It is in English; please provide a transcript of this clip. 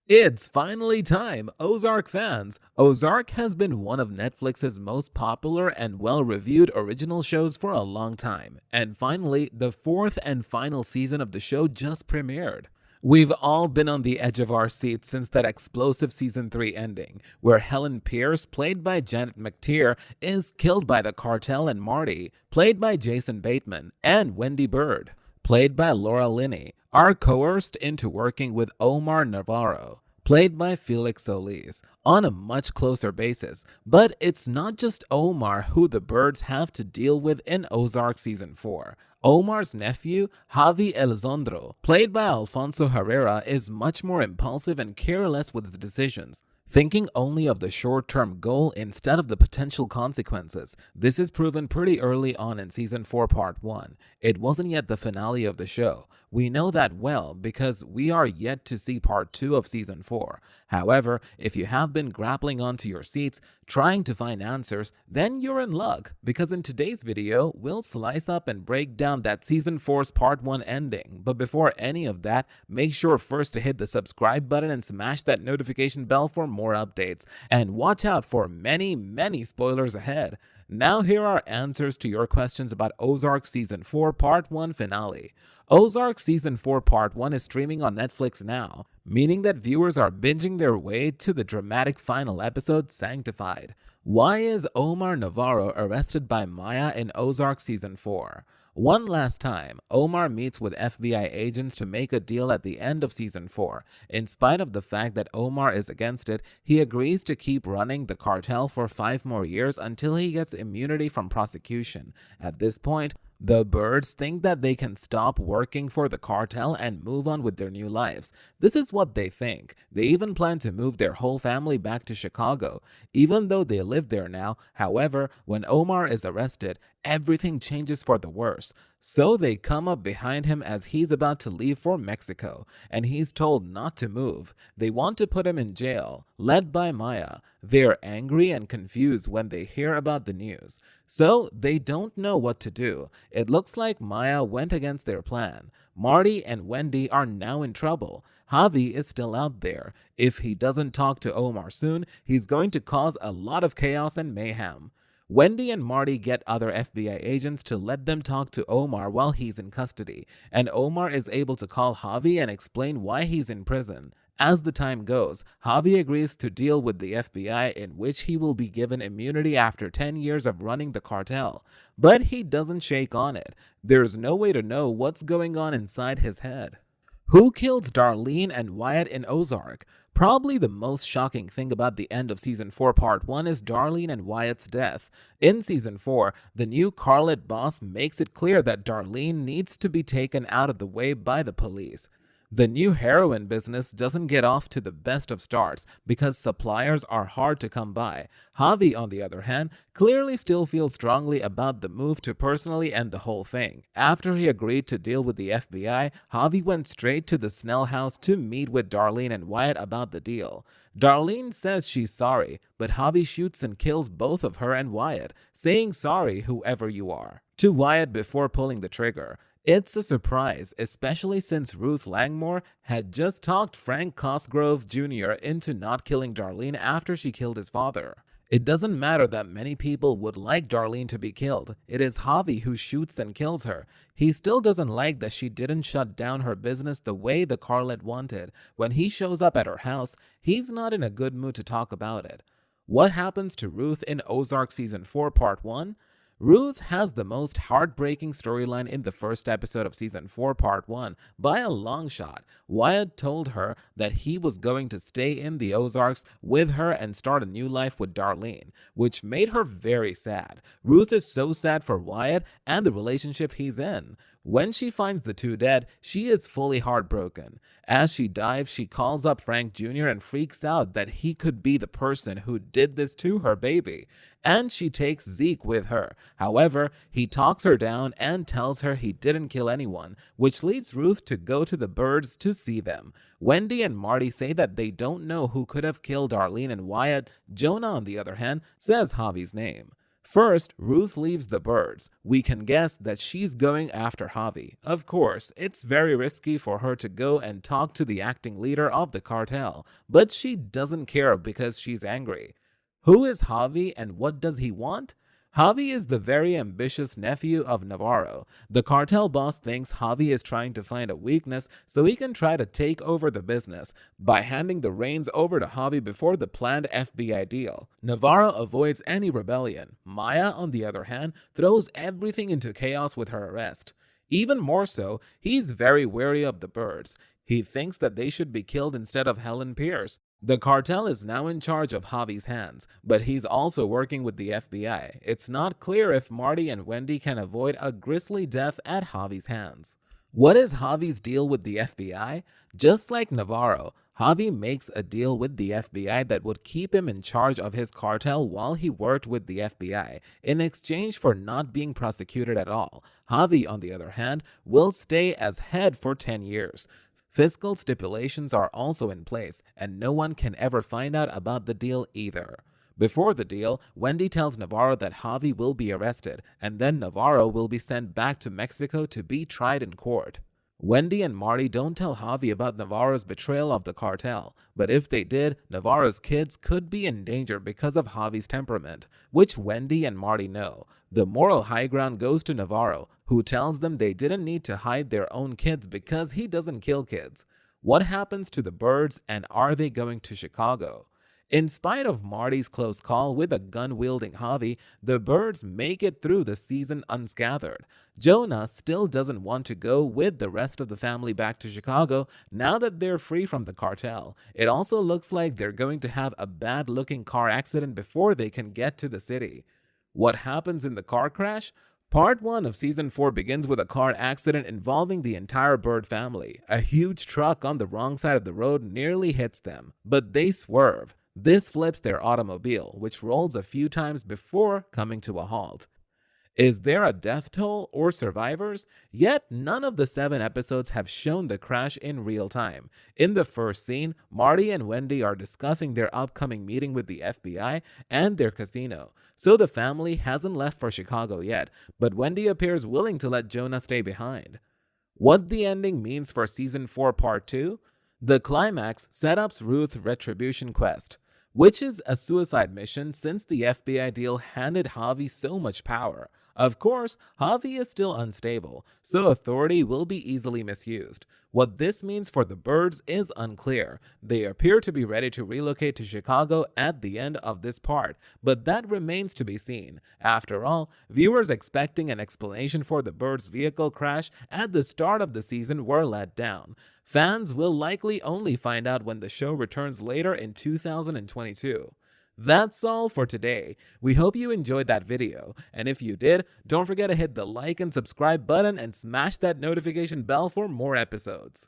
It's finally time, Ozark fans! Ozark has been one of Netflix's most popular and well-reviewed original shows for a long time, and finally, the fourth and final season of the show just premiered. We've all been on the edge of our seats since that explosive season 3 ending, where Helen Pierce, played by Janet McTeer, is killed by the cartel, and Marty, played by Jason Bateman, and Wendy Byrde, played by Laura Linney, are coerced into working with Omar Navarro, played by Felix Solis, on a much closer basis. But it's not just Omar who the Byrdes have to deal with in Ozark Season 4. Omar's nephew, Javi Elizondo, played by Alfonso Herrera, is much more impulsive and careless with his decisions, thinking only of the short-term goal instead of the potential consequences. This is proven pretty early on in Season 4 Part 1. It wasn't yet the finale of the show. We know that well because we are yet to see Part 2 of Season 4. However, if you have been grappling onto your seats, trying to find answers, then you're in luck, because in today's video, we'll slice up and break down that Season 4's Part 1 ending. But before any of that, make sure first to hit the subscribe button and smash that notification bell for more updates. And watch out for many spoilers ahead. Now here are answers to your questions about Ozark Season 4 Part 1 finale. Ozark Season 4 Part 1 is streaming on Netflix now, meaning that viewers are binging their way to the dramatic final episode, Sanctified. Why is Omar Navarro arrested by Maya in Ozark Season 4? One last time, Omar meets with FBI agents to make a deal at the end of Season 4. In spite of the fact that Omar is against it, he agrees to keep running the cartel for 5 more years until he gets immunity from prosecution. At this point, the Byrdes think that they can stop working for the cartel and move on with their new lives. This is what they think. They even plan to move their whole family back to Chicago, even though they live there now. However, when Omar is arrested, everything changes for the worse. So they come up behind him as he's about to leave for Mexico, and he's told not to move. They want to put him in jail, led by Maya. They're angry and confused when they hear about the news, so they don't know what to do. It looks like Maya went against their plan. Marty and Wendy are now in trouble. Javi is still out there. If he doesn't talk to Omar soon, he's going to cause a lot of chaos and mayhem. Wendy and Marty get other FBI agents to let them talk to Omar while he's in custody, and Omar is able to call Javi and explain why he's in prison. As the time goes, Javi agrees to deal with the FBI in which he will be given immunity after 10 years of running the cartel. But he doesn't shake on it. There's no way to know what's going on inside his head. Who kills Darlene and Wyatt in Ozark? Probably the most shocking thing about the end of Season 4 Part 1 is Darlene and Wyatt's death. In Season 4, the new Carlet boss makes it clear that Darlene needs to be taken out of the way by the police. The new heroin business doesn't get off to the best of starts because suppliers are hard to come by. Javi, on the other hand, clearly still feels strongly about the move to personally end the whole thing. After he agreed to deal with the FBI, Javi went straight to the Snell house to meet with Darlene and Wyatt about the deal. Darlene says she's sorry, but Javi shoots and kills both of her and Wyatt, saying sorry whoever you are to Wyatt before pulling the trigger. It's a surprise, especially since Ruth Langmore had just talked Frank Cosgrove Jr. into not killing Darlene after she killed his father. It doesn't matter that many people would like Darlene to be killed. It is Javi who shoots and kills her. He still doesn't like that she didn't shut down her business the way the Carlet wanted. When he shows up at her house, he's not in a good mood to talk about it. What happens to Ruth in Ozark Season 4 Part 1? Ruth has the most heartbreaking storyline in the first episode of Season 4 Part 1 by a long shot. Wyatt told her that he was going to stay in the Ozarks with her and start a new life with Darlene, which made her very sad. Ruth is so sad for Wyatt and the relationship he's in. When she finds the two dead, she is fully heartbroken. As she dives, she calls up Frank Jr. and freaks out that he could be the person who did this to her baby. And she takes Zeke with her. However, he talks her down and tells her he didn't kill anyone, which leads Ruth to go to the Byrdes to see them. Wendy and Marty say that they don't know who could have killed Darlene and Wyatt. Jonah, on the other hand, says Javi's name. First, Ruth leaves the Byrdes. We can guess that she's going after Javi. Of course, it's very risky for her to go and talk to the acting leader of the cartel, but she doesn't care because she's angry. Who is Javi and what does he want? Javi is the very ambitious nephew of Navarro. The cartel boss thinks Javi is trying to find a weakness so he can try to take over the business by handing the reins over to Javi before the planned FBI deal. Navarro avoids any rebellion. Maya, on the other hand, throws everything into chaos with her arrest. Even more so, he's very wary of the Byrdes. He thinks that they should be killed instead of Helen Pierce. The cartel is now in charge of Javi's hands, but he's also working with the FBI. It's not clear if Marty and Wendy can avoid a grisly death at Javi's hands. What is Javi's deal with the FBI? Just like Navarro, Javi makes a deal with the FBI that would keep him in charge of his cartel while he worked with the FBI, in exchange for not being prosecuted at all. Javi, on the other hand, will stay as head for 10 years. Fiscal stipulations are also in place, and no one can ever find out about the deal either. Before the deal, Wendy tells Navarro that Javi will be arrested, and then Navarro will be sent back to Mexico to be tried in court. Wendy and Marty don't tell Javi about Navarro's betrayal of the cartel, but if they did, Navarro's kids could be in danger because of Javi's temperament, which Wendy and Marty know. The moral high ground goes to Navarro, who tells them they didn't need to hide their own kids because he doesn't kill kids. What happens to the Byrdes, and are they going to Chicago? In spite of Marty's close call with a gun-wielding Javi, the Byrdes make it through the season unscathed. Jonah still doesn't want to go with the rest of the family back to Chicago now that they're free from the cartel. It also looks like they're going to have a bad-looking car accident before they can get to the city. What happens in the car crash? Part 1 of Season 4 begins with a car accident involving the entire Byrde family. A huge truck on the wrong side of the road nearly hits them, but they swerve. This flips their automobile, which rolls a few times before coming to a halt. Is there a death toll or survivors? Yet none of the 7 episodes have shown the crash in real time. In the first scene, Marty and Wendy are discussing their upcoming meeting with the FBI and their casino, so the family hasn't left for Chicago yet, but Wendy appears willing to let Jonah stay behind. What the ending means for Season 4 Part 2? The climax set up Ruth's retribution quest, which is a suicide mission since the FBI deal handed Javi so much power. Of course, Javi is still unstable, so authority will be easily misused. What this means for the Byrdes is unclear. They appear to be ready to relocate to Chicago at the end of this part, but that remains to be seen. After all, viewers expecting an explanation for the Byrdes' vehicle crash at the start of the season were let down. Fans will likely only find out when the show returns later in 2022. That's all for today. We hope you enjoyed that video, and if you did, don't forget to hit the like and subscribe button and smash that notification bell for more episodes.